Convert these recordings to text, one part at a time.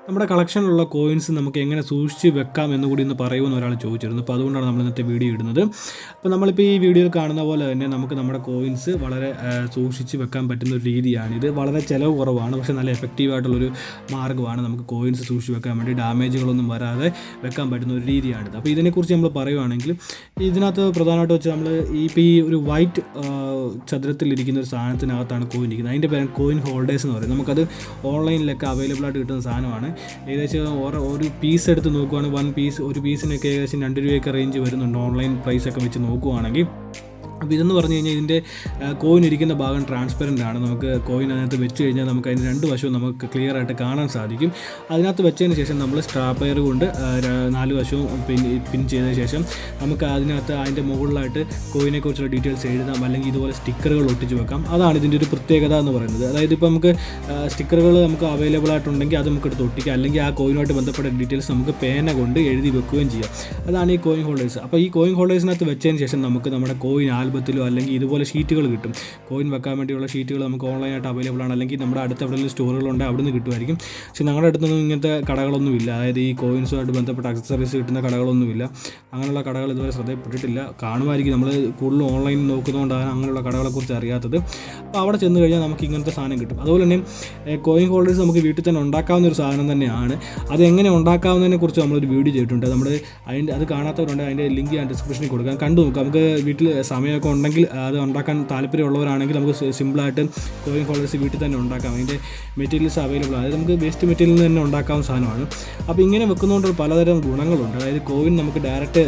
നമ്മുടെ കളക്ഷനിലുള്ള കോയിൻസ് നമുക്ക് എങ്ങനെ സൂക്ഷിച്ച് വെക്കാം എന്നുകൂടി ഒന്ന് പറയുമെന്ന് ഒരാൾ ചോദിച്ചിരുന്നു. അപ്പോൾ അതുകൊണ്ടാണ് നമ്മൾ ഇന്നത്തെ വീഡിയോ ഇടുന്നത്. അപ്പോൾ നമ്മളിപ്പോൾ ഈ വീഡിയോയിൽ കാണുന്ന പോലെ തന്നെ നമുക്ക് നമ്മുടെ കോയിൻസ് വളരെ സൂക്ഷിച്ച് വെക്കാൻ പറ്റുന്ന ഒരു രീതിയാണ്. ഇത് വളരെ ചിലവ് കുറവാണ്, പക്ഷേ നല്ല എഫക്റ്റീവായിട്ടുള്ളൊരു മാർഗ്ഗമാണ്. നമുക്ക് കോയിൻസ് സൂക്ഷിച്ച് വെക്കാൻ വേണ്ടി ഡാമേജുകളൊന്നും വരാതെ വെക്കാൻ പറ്റുന്ന ഒരു രീതിയാണിത്. അപ്പോൾ ഇതിനെക്കുറിച്ച് നമ്മൾ പറയുവാണെങ്കിൽ ഇതിനകത്ത് പ്രധാനമായിട്ട് വെച്ചാൽ നമ്മൾ ഈ ഒരു വൈറ്റ് ചതുരത്തിലിരിക്കുന്ന ഒരു സാധനത്തിനകത്താണ് കോയിൻ ഇരിക്കുന്നത്. അതിൻ്റെ പേര് കോയിൻ ഹോൾഡേഴ്സ് എന്ന് പറയും. നമുക്കത് ഓൺലൈനിലൊക്കെ അവൈലബിൾ ആയിട്ട് കിട്ടുന്ന സാധനമാണ്. ഏകദേശം ഒരു പീസ് എടുത്ത് നോക്കുവാണെങ്കിൽ ഒരു പീസിനൊക്കെ ഏകദേശം 2 രൂപയൊക്കെ റേഞ്ച് വരുന്നുണ്ട് ഓൺലൈൻ പ്രൈസൊക്കെ വെച്ച് നോക്കുവാണെങ്കിൽ. അപ്പോൾ ഇതെന്ന് പറഞ്ഞു കഴിഞ്ഞാൽ ഇതിൻ്റെ കോയിൻ ഇരിക്കുന്ന ഭാഗം ട്രാൻസ്പെറൻ്റ് ആണ്. നമുക്ക് കോയിൻ അതിനകത്ത് വെച്ച് കഴിഞ്ഞാൽ നമുക്ക് അതിന് 2 വശവും നമുക്ക് ക്ലിയർ ആയിട്ട് കാണാൻ സാധിക്കും. അതിനകത്ത് വെച്ചതിന് ശേഷം നമ്മൾ സ്ട്രാപ്പയർ കൊണ്ട് 4 വശവും പിൻ ചെയ്തതിന് ശേഷം നമുക്ക് അതിൻ്റെ മുകളിലായിട്ട് കോയിനെക്കുറിച്ചുള്ള ഡീറ്റെയിൽസ് എഴുതാം, അല്ലെങ്കിൽ ഇതുപോലെ സ്റ്റിക്കറുകൾ ഒട്ടിച്ച് വെക്കാം. അതാണ് ഇതിൻ്റെ ഒരു പ്രത്യേകത എന്ന് പറയുന്നത്. അതായത് ഇപ്പോൾ നമുക്ക് സ്റ്റിക്കറുകൾ നമുക്ക് അവൈലബിൾ ആയിട്ടുണ്ടെങ്കിൽ അത് നമുക്ക് എടുത്ത് ഒട്ടിക്കാം, അല്ലെങ്കിൽ ആ കോയിനുമായിട്ട് ബന്ധപ്പെട്ട ഡീറ്റെയിൽസ് നമുക്ക് പേന കൊണ്ട് എഴുതി വെക്കുകയും ചെയ്യാം. അതാണ് ഈ കോയിൻ ഹോൾഡേഴ്സ്. അപ്പോൾ ഈ കോയിൻ ഹോൾഡേഴ്സിനകത്ത് വെച്ചതിന് ശേഷം നമുക്ക് നമ്മുടെ കോയിൻ ആൽബത്തിലോ അല്ലെങ്കിൽ ഇതുപോലെ ഷീറ്റുകൾ കിട്ടും. കോയിൻ വെക്കാൻ വേണ്ടിയുള്ള ഷീറ്റുകൾ നമുക്ക് ഓൺലൈനായിട്ട് അവൈലബിൾ ആണ്, അല്ലെങ്കിൽ നമ്മുടെ അടുത്ത് എവിടെയെങ്കിലും സ്റ്റോറുകളുണ്ട് അവിടെ നിന്ന് കിട്ടുമായിരിക്കും. പക്ഷേ ഞങ്ങളുടെ അടുത്തൊന്നും ഇങ്ങനത്തെ കടകളൊന്നുമില്ല. അതായത് ഈ കോയിൻസുമായിട്ട് ബന്ധപ്പെട്ട അക്സസറീസ് കിട്ടുന്ന കടകളൊന്നുമില്ല. അങ്ങനെയുള്ള കടകൾ ഇതുവരെ ശ്രദ്ധയിൽപ്പെട്ടിട്ടില്ല. കാണുമായിരിക്കും, നമ്മൾ കൂടുതലും ഓൺലൈൻ നോക്കുന്നതുകൊണ്ടാണ് അങ്ങനെയുള്ള കടകളെക്കുറിച്ച് അറിയാത്തത്. അപ്പോൾ അവിടെ ചെന്ന് കഴിഞ്ഞാൽ നമുക്ക് ഇങ്ങനത്തെ സാധനം കിട്ടും. അതുപോലെ തന്നെ കോയിൻ ഹോൾഡേഴ്സ് നമുക്ക് വീട്ടിൽ തന്നെ ഉണ്ടാക്കാവുന്ന ഒരു സാധനം തന്നെയാണ്. അത് എങ്ങനെ ഉണ്ടാക്കാവുന്നതിനെ കുറിച്ച് നമ്മളൊരു വീഡിയോ ചെയ്തിട്ടുണ്ട്. അത് കാണാത്തവരുണ്ട്, അതിൻ്റെ ലിങ്ക് ഞാൻ ഡിസ്ക്രിപ്ഷനിൽ കൊടുക്കാം, കണ്ടു നോക്കാം. നമുക്ക് വീട്ടിൽ സമയമൊക്കെ ഉണ്ടെങ്കിൽ അത് ഉണ്ടാക്കാൻ താല്പര്യമുള്ളവരാണെങ്കിൽ നമുക്ക് സിമ്പിളായിട്ട് കോയിൻ ഹോൾഡേഴ്സ് വീട്ടിൽ തന്നെ ഉണ്ടാക്കാം. അതിൻ്റെ മെറ്റീരിയൽസ് അവൈലബിൾ ആണ്. അതായത് നമുക്ക് വേസ്റ്റ് മെറ്റീരിയലിൽ നിന്ന് തന്നെ ഉണ്ടാക്കാവുന്ന സാധനമാണ്. അപ്പോൾ ഇങ്ങനെ വെക്കുന്നതുകൊണ്ട് പലതരം ഗുണങ്ങളുണ്ട്. അതായത് കോയിൻ നമുക്ക് ഡയറക്റ്റ്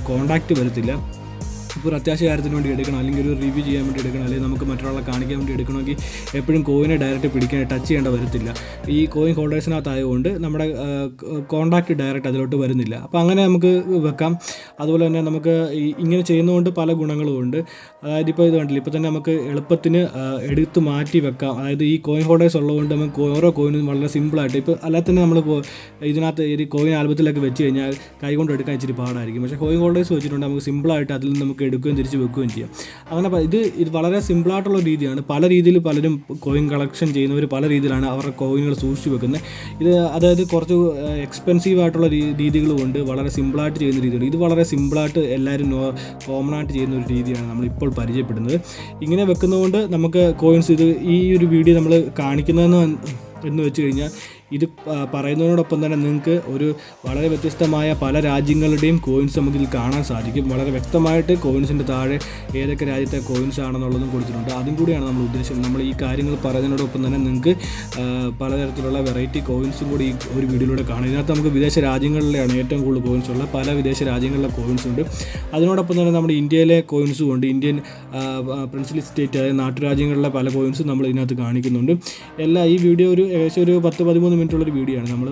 കോൺടാക്റ്റ് വരത്തില്ല. ഇപ്പോൾ ഒരു അത്യാവശ്യ കാര്യത്തിന് വേണ്ടി എടുക്കണം, അല്ലെങ്കിൽ ഒരു റിവ്യൂ ചെയ്യാൻ വേണ്ടി എടുക്കണം, അല്ലെങ്കിൽ നമുക്ക് മറ്റൊരാളെ കാണിക്കാൻ വേണ്ടി എടുക്കണമെങ്കിൽ എപ്പോഴും കോയിനെ ഡയറക്റ്റ് ടച്ച് ചെയ്യേണ്ട വരത്തില്ല. ഈ കോയിൻ ഹോൾഡേഴ്സിനകത്തായതുകൊണ്ട് നമ്മുടെ കോൺടാക്റ്റ് ഡയറക്റ്റ് അതിലോട്ട് വരുന്നില്ല. അപ്പോൾ അങ്ങനെ നമുക്ക് വെക്കാം. അതുപോലെ തന്നെ നമുക്ക് ഇങ്ങനെ ചെയ്യുന്നതുകൊണ്ട് പല ഗുണങ്ങളും ഉണ്ട്. അതായത് ഇപ്പോൾ ഇത് കണ്ടില്ല, ഇപ്പോൾ തന്നെ നമുക്ക് എളുപ്പത്തിന് എടുത്ത് മാറ്റി വെക്കാം. അതായത് ഈ കോയിൻ ഹോൾഡേഴ്സ് ഉള്ളതുകൊണ്ട് നമുക്ക് ഓരോ കോയിനും വളരെ സിമ്പിളായിട്ട്, ഇപ്പോൾ അല്ലാതെ തന്നെ നമ്മൾ ഇതിനകത്ത് ഈ കോയിൻ ആൽബത്തിലൊക്കെ വെച്ച് കഴിഞ്ഞാൽ കൈകൊണ്ട് എടുക്കാൻ ഇച്ചിരി പാടായിരിക്കും. പക്ഷേ കോയിൻ ഹോൾഡേഴ്സ് വെച്ചിട്ടുണ്ട് നമുക്ക് സിമ്പിളായിട്ട് അതിൽ നിന്ന് നമുക്ക് എടുക്കുകയും തിരിച്ച് വെക്കുകയും ചെയ്യാം. അങ്ങനെ ഇത് വളരെ സിമ്പിളായിട്ടുള്ള രീതിയാണ്. പല രീതിയിൽ പലരും കോയിൻ കളക്ഷൻ ചെയ്യുന്നവർ പല രീതിയിലാണ് അവരുടെ കോയിനുകൾ സൂക്ഷിച്ച് വെക്കുന്നത്. അതായത് കുറച്ച് എക്സ്പെൻസീവ് ആയിട്ടുള്ള രീതികളുമുണ്ട്, വളരെ സിമ്പിളായിട്ട് ചെയ്യുന്ന രീതിയുണ്ട്. ഇത് വളരെ സിമ്പിളായിട്ട് എല്ലാവരും കോമൺ ആയിട്ട് ചെയ്യുന്ന ഒരു രീതിയാണ് നമ്മളിപ്പോൾ പരിചയപ്പെടുന്നത്. ഇങ്ങനെ വെക്കുന്നതുകൊണ്ട് നമുക്ക് കോയിൻസ് ഈ ഒരു വീഡിയോ നമ്മൾ കാണിക്കുന്നതെന്ന് വെച്ച് കഴിഞ്ഞാൽ ഇത് പറയുന്നതിനോടൊപ്പം തന്നെ നിങ്ങൾക്ക് ഒരു വളരെ വ്യത്യസ്തമായ പല രാജ്യങ്ങളുടെയും കോയിൻസ് നമുക്കിതിൽ കാണാൻ സാധിക്കും. വളരെ വ്യക്തമായിട്ട് കോയിൻസിൻ്റെ താഴെ ഏതൊക്കെ രാജ്യത്തെ കോയിൻസ് ആണെന്നുള്ളതും കൊടുത്തിട്ടുണ്ട്. അതും കൂടിയാണ് നമ്മൾ ഉദ്ദേശിച്ചത്. നമ്മൾ ഈ കാര്യങ്ങൾ പറയുന്നതിനോടൊപ്പം തന്നെ നിങ്ങൾക്ക് പലതരത്തിലുള്ള വെറൈറ്റി കോയിൻസും കൂടി ഈ ഒരു വീഡിയോയിലൂടെ കാണാം. ഇതിനകത്ത് നമുക്ക് വിദേശ രാജ്യങ്ങളിലെയാണ് ഏറ്റവും കൂടുതൽ കോയിൻസ് ഉള്ളത്. പല വിദേശ രാജ്യങ്ങളിലെ കോയിൻസ് ഉണ്ട്. അതിനോടൊപ്പം തന്നെ നമ്മുടെ ഇന്ത്യയിലെ കോയിൻസും ഉണ്ട്. ഇന്ത്യൻ പ്രിൻസിലി സ്റ്റേറ്റ്, അതായത് നാട്ടുരാജ്യങ്ങളിലെ പല കോയിൻസും നമ്മൾ ഇതിനകത്ത് കാണിക്കുന്നുണ്ട്. ഈ വീഡിയോ ഏകദേശം ഒരു 10-13 മിനിറ്റുള്ളൊരു വീഡിയോ ആണ്. നമ്മൾ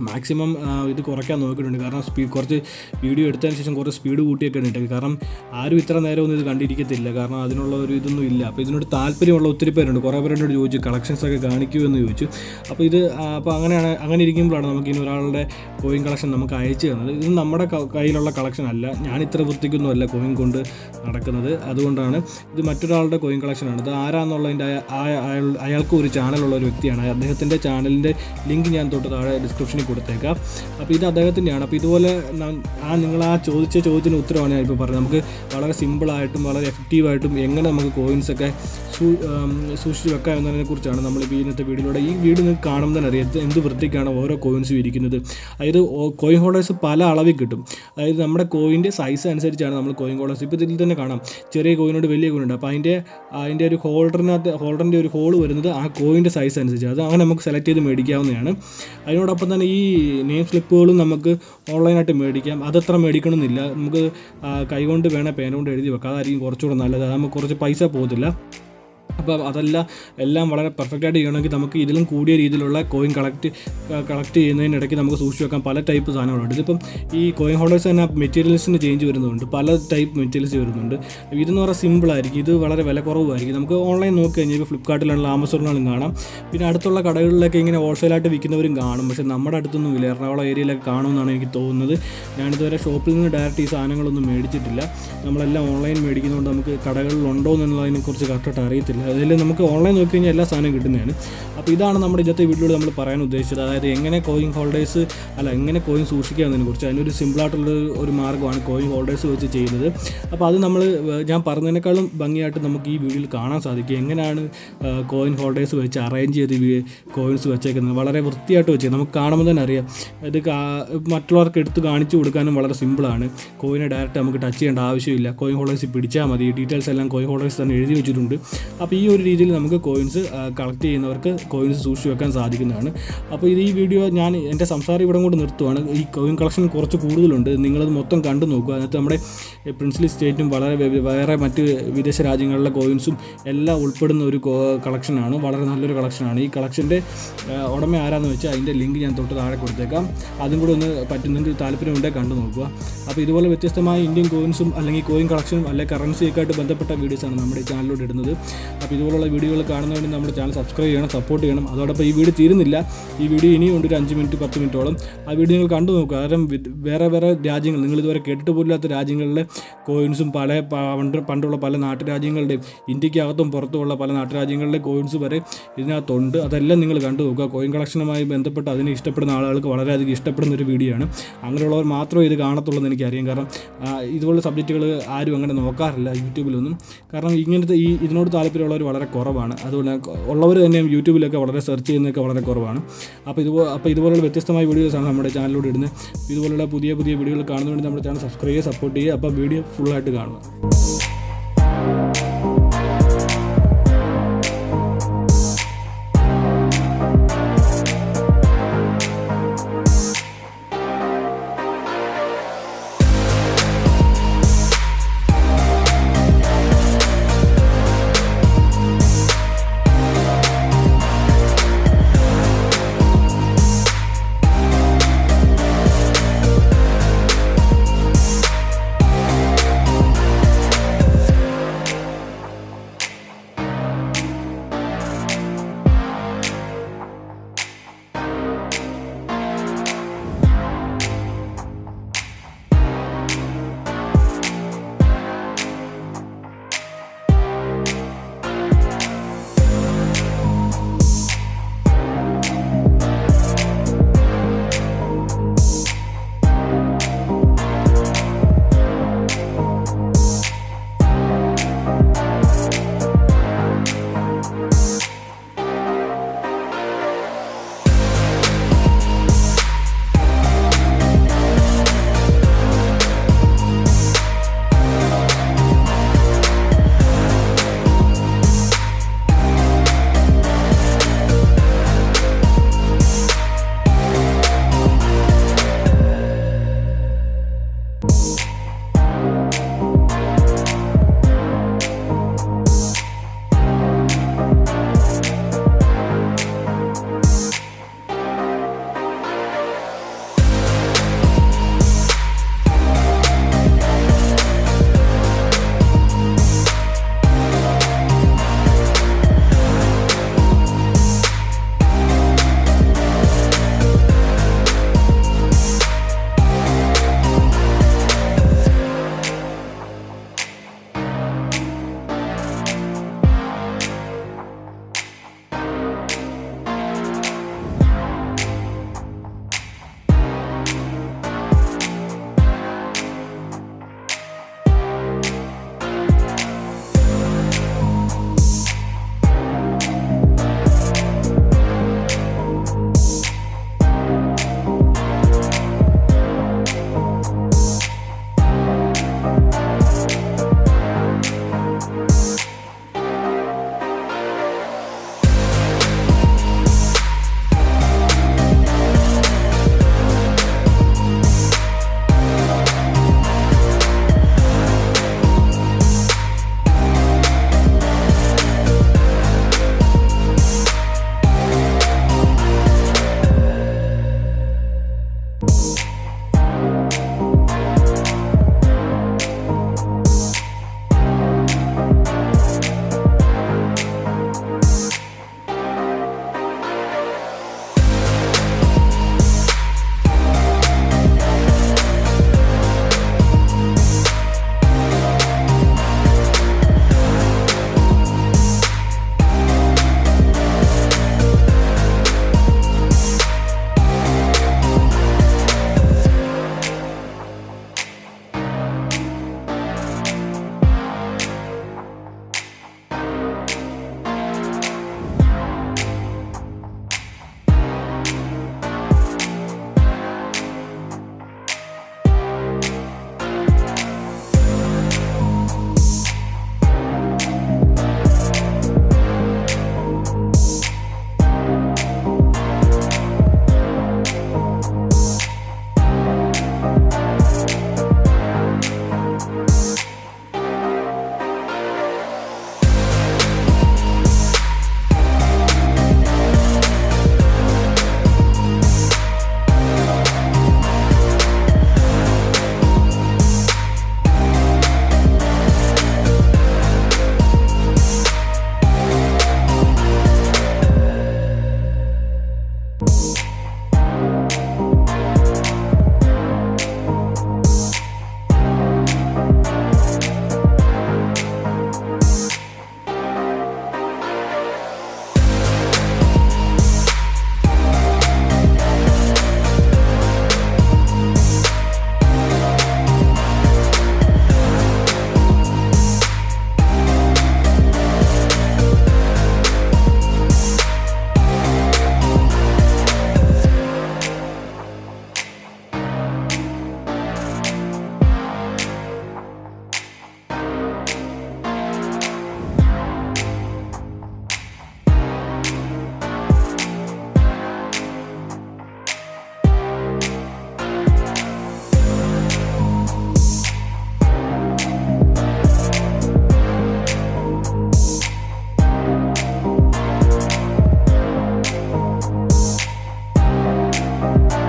മാക്സിമം ഇത് കുറയ്ക്കാൻ നോക്കിയിട്ടുണ്ട്. കാരണം കുറച്ച് വീഡിയോ എടുത്തതിന് ശേഷം കുറച്ച് സ്പീഡ് കൂട്ടിയൊക്കെ ഇട്ടേക്ക്. കാരണം ആരും ഇത്ര നേരമൊന്നും ഇത് കണ്ടിരിക്കത്തില്ല, കാരണം അതിനുള്ള ഒരു ഇതൊന്നും ഇല്ല. അപ്പോൾ ഇതിനോട് താല്പര്യമുള്ള ഒത്തിരി പേരുണ്ട്. കുറേ പേരോട് ചോദിച്ചു കളക്ഷൻസൊക്കെ കാണിക്കുമെന്ന് ചോദിച്ചു. അപ്പോൾ അങ്ങനെ ഇരിക്കുമ്പോഴാണ് നമുക്ക് ഇനി ഒരാളുടെ കോയിൻ കളക്ഷൻ നമുക്ക് അയച്ചു തന്നത്. ഇത് നമ്മുടെ കയ്യിലുള്ള കളക്ഷൻ അല്ല, ഞാൻ ഇത്ര വൃത്തിക്കൊന്നുമല്ല കോയിൻ കൊണ്ട് നടക്കുന്നത്. അതുകൊണ്ടാണ് ഇത് മറ്റൊരാളുടെ കോയിൻ കളക്ഷനാണ്. ഇത് ആരാന്നുള്ളതിൻ്റെ അയാൾക്ക് ഒരു ചാനലുള്ള ഒരു വ്യക്തിയാണ്. അദ്ദേഹത്തിൻ്റെ ചാനലിൻ്റെ ലിങ്ക് ഞാൻ തൊട്ട് താഴെ ഡിസ്ക്രിപ്ഷനിൽ കൊടുത്തേക്കാം. അപ്പോൾ ഇത് അദ്ദേഹത്തിൻ്റെയാണ്. അപ്പോൾ ഇതുപോലെ നിങ്ങൾ ചോദിച്ച ചോദ്യത്തിന് ഉത്തരവാണ് ഞാനിപ്പോൾ പറഞ്ഞത്. നമുക്ക് വളരെ സിമ്പിളായിട്ടും വളരെ എഫക്റ്റീവായിട്ടും എങ്ങനെ നമുക്ക് കോയിൻസൊക്കെ സൂക്ഷിച്ച് വെക്കാം എന്നതിനെക്കുറിച്ചാണ് നമ്മളിപ്പോൾ ഇന്നത്തെ വീഡിയോയിലൂടെ. ഈ വീഡിയോ നിങ്ങൾക്ക് കാണുമ്പോൾ തന്നെ അറിയാം എന്ത് വൃത്തിക്കാണ് ഓരോ കോയിൻസും ഇരിക്കുന്നത്. അതായത് കോയിൻ ഹോൾഡേഴ്സ് പല അളവിൽ കിട്ടും. അതായത് നമ്മുടെ കോയിൻ്റെ സൈസ് അനുസരിച്ചാണ് നമ്മൾ കോയിൻ ഹോൾഡേഴ്സ്. ഇപ്പോൾ ഇതിൽ തന്നെ കാണാം ചെറിയ കോയിനോട് വലിയ കോയിനുണ്ട്. അപ്പോൾ അതിൻ്റെ ഒരു ഹോൾഡറിൻ്റെ ഒരു ഹോൾ വരുന്നത് ആ കോയിൻ്റെ സൈസ് അനുസരിച്ച് അത് അങ്ങനെ നമുക്ക് സെലക്ട് ചെയ്ത് മേടിക്കാവുന്നതാണ്. അതിനോടൊപ്പം തന്നെ ഈ നെയിം സ്ലിപ്പുകളും നമുക്ക് ഓൺലൈനായിട്ട് മേടിക്കാം. അതത്ര മേടിക്കണമെന്നില്ല, നമുക്ക് കൈകൊണ്ട് വേണേൽ പേന കൊണ്ട് എഴുതി വെക്കാം. അതായിരിക്കും കുറച്ചുകൂടെ നല്ലത്. നമുക്ക് കുറച്ച് പൈസ പോകത്തില്ല. അപ്പോൾ എല്ലാം വളരെ പെർഫെക്റ്റായിട്ട് ചെയ്യണമെങ്കിൽ നമുക്ക് ഇതിലും കൂടിയ രീതിയിലുള്ള കോയിൻ കളക്ട് ചെയ്യുന്നതിനിടയ്ക്ക് നമുക്ക് സൂക്ഷിച്ച് വെക്കാൻ പല ടൈപ്പ് സാധനങ്ങളുണ്ട്. ഇതിപ്പം ഈ കോയിൻ ഹോൾഡേഴ്സ് തന്നെ മെറ്റീരിയൽസിന് ചേഞ്ച് വരുന്നുണ്ട്, പല ടൈപ്പ് മെറ്റീരിയൽസ് വരുന്നുണ്ട്. ഇതെന്ന് പറഞ്ഞാൽ സിമ്പിളായിരിക്കും, ഇത് വളരെ വില കുറവായിരിക്കും. നമുക്ക് ഓൺലൈൻ നോക്കി കഴിഞ്ഞാൽ ഇപ്പോൾ ഫ്ലിപ്കാർട്ടിലാണെങ്കിലും ആമസോണിലാണെങ്കിലും കാണാം. പിന്നെ അടുത്തുള്ള കടകളിലൊക്കെ ഇങ്ങനെ ഹോൾസെയിലായിട്ട് വിൽക്കുന്നവരും കാണും. പക്ഷേ നമ്മുടെ അടുത്തൊന്നും ഇല്ല. എറണാകുളം ഏരിയയിലൊക്കെ കാണുമെന്നാണ് എനിക്ക് തോന്നുന്നത്. ഞാനിതുവരെ ഷോപ്പിൽ നിന്ന് ഡയറക്റ്റ് ഈ സാധനങ്ങളൊന്നും മേടിച്ചിട്ടില്ല. നമ്മളെല്ലാം ഓൺലൈൻ മേടിക്കുന്നതുകൊണ്ട് നമുക്ക് കടകളിലുണ്ടോ എന്നുള്ളതിനെക്കുറിച്ച് കറക്റ്റായിട്ട് അറിയത്തില്ല. അതിൽ നമുക്ക് ഓൺലൈൻ നോക്കി കഴിഞ്ഞാൽ എല്ലാ സാധനവും കിട്ടുന്നതാണ്. അപ്പോൾ ഇതാണ് നമ്മുടെ ഇന്നത്തെ വീഡിയോയിൽ നമ്മൾ പറയാൻ ഉദ്ദേശിച്ചത്. അതായത് എങ്ങനെ കോയിൻ ഹോൾഡേഴ്സ് എങ്ങനെ കോയിൻ സൂക്ഷിക്കാമെന്നതിനെ കുറിച്ച്. അതിനൊരു സിമ്പിളായിട്ടുള്ള ഒരു മാർഗ്ഗമാണ് കോയിൻ ഹോൾഡേഴ്സ് വെച്ച് ചെയ്യുന്നത്. അപ്പോൾ അത് ഞാൻ പറഞ്ഞതിനേക്കാളും ഭംഗിയായിട്ട് നമുക്ക് ഈ വീഡിയോയിൽ കാണാൻ സാധിക്കും എങ്ങനെയാണ് കോയിൻ ഹോൾഡേഴ്സ് വെച്ച് അറേഞ്ച് ചെയ്ത് കോയിൻസ് വെച്ചേക്കുന്നത്. വളരെ വൃത്തിയായിട്ട് വെച്ച് നമുക്ക് കാണുമ്പോൾ തന്നെ അറിയാം. ഇത് മറ്റുള്ളവർക്ക് എടുത്ത് കാണിച്ചു കൊടുക്കാനും വളരെ സിമ്പിളാണ്. കോയിനെ ഡയറക്റ്റ് നമുക്ക് ടച്ച് ചെയ്യേണ്ട ആവശ്യമില്ല. കോയിൻ ഹോൾഡേഴ്സ് പിടിച്ചാൽ മതി. ഡീറ്റെയിൽസ് എല്ലാം കോയിൻ ഹോൾഡേഴ്സ് തന്നെ എഴുതി വെച്ചിട്ടുണ്ട്. അപ്പോൾ ഈ ഒരു രീതിയിൽ നമുക്ക് കോയിൻസ് കളക്ട് ചെയ്യുന്നവർക്ക് കോയിൻസ് സൂക്ഷിച്ച് വെക്കാൻ സാധിക്കുന്നതാണ്. അപ്പോൾ ഈ വീഡിയോ ഞാൻ എൻ്റെ സംസാരം ഇവിടെ കൊണ്ട് നിർത്തുവാണ്. ഈ കോയിൻ കളക്ഷൻ കുറച്ച് കൂടുതലുണ്ട്. നിങ്ങളത് മൊത്തം കണ്ടു നോക്കുക. അതിനകത്ത് നമ്മുടെ പ്രിൻസ്ലി സ്റ്റേറ്റും വേറെ മറ്റ് വിദേശ രാജ്യങ്ങളിലെ കോയിൻസും എല്ലാം ഉൾപ്പെടുന്ന ഒരു കളക്ഷനാണ്. വളരെ നല്ലൊരു കളക്ഷനാണ്. ഈ കളക്ഷൻ്റെ ഉടമ ആരാന്ന് വെച്ചാൽ അതിൻ്റെ ലിങ്ക് ഞാൻ തൊട്ട് താഴെ കൊടുത്തേക്കാം. അതും കൂടെ ഒന്ന് പറ്റുന്നെങ്കിൽ താല്പര്യമുണ്ടെങ്കിൽ കണ്ടു നോക്കുക. അപ്പോൾ ഇതുപോലെ വ്യത്യസ്തമായ ഇന്ത്യൻ കോയിൻസും അല്ലെങ്കിൽ കോയിൻ കളക്ഷനും അല്ലെങ്കിൽ കറൻസിയൊക്കെ ആയിട്ട് ബന്ധപ്പെട്ട വീഡിയോസാണ് നമ്മുടെ ഈ ചാനലിലോട്ട് ഇടുന്നത്. അപ്പോൾ ഇതുപോലുള്ള വീഡിയോകൾ കാണുന്നതുകൊണ്ട് നമ്മുടെ ചാനൽ സബ്സ്ക്രൈബ് ചെയ്യണം, സപ്പോർട്ട് ചെയ്യണം. അതോടൊപ്പം ഈ വീഡിയോ തീരുന്നില്ല. ഈ വീഡിയോ ഇനിയും ഉണ്ട്, ഒരു 5 മിനിറ്റ് 10 മിനിറ്റോളം. ആ വീഡിയോ നിങ്ങൾ കണ്ടു നോക്കുക. കാരണം വേറെ രാജ്യങ്ങൾ, നിങ്ങൾ ഇതുവരെ കേട്ടിട്ട് പോലില്ലാത്ത രാജ്യങ്ങളിലെ കോയിൻസും പണ്ടുള്ള പല നാട്ടുരാജ്യങ്ങളുടെയും ഇന്ത്യക്കകത്തും പുറത്തുമുള്ള പല നാട്ടുരാജ്യങ്ങളിലെ കോയിൻസ് വരെ ഇതിനകത്തുണ്ട്. അതെല്ലാം നിങ്ങൾ കണ്ടു നോക്കുക. കോയിൻ കളക്ഷനുമായി ബന്ധപ്പെട്ട് അതിനെ ഇഷ്ടപ്പെടുന്ന ആളുകൾക്ക് വളരെയധികം ഇഷ്ടപ്പെടുന്ന ഒരു വീഡിയോ ആണ്. അങ്ങനെയുള്ളവർ മാത്രമേ ഇത് കാണത്തുള്ളൂ എന്ന് എനിക്കറിയാം. കാരണം ഇതുപോലുള്ള സബ്ജക്റ്റുകൾ ആരും അങ്ങനെ നോക്കാറില്ല യൂട്യൂബിലൊന്നും. കാരണം ഇതിനോട് താല്പര്യമുള്ളവർ വളരെ കുറവാണ്. അതുപോലെ ഉള്ളവർ തന്നെ യൂട്യൂബിലൊക്കെ വളരെ സെർച്ച് ചെയ്യുന്നതൊക്കെ വളരെ കുറവാണ്. അപ്പോൾ ഇതുപോലുള്ള വ്യത്യസ്തമായ വീഡിയോസാണ് നമ്മുടെ ചാനലിലൂടെ ഇടുന്നത്. ഇതുപോലുള്ള പുതിയ വീഡിയോകൾ കാണുന്നതുകൊണ്ട് നമ്മുടെ ചാനൽ സബ്സ്ക്രൈബ് ചെയ്യുക, സപ്പോർട്ട് ചെയ്യുക. അപ്പോൾ വീഡിയോ ഫുള്ളായിട്ട് കാണുക. Thank you.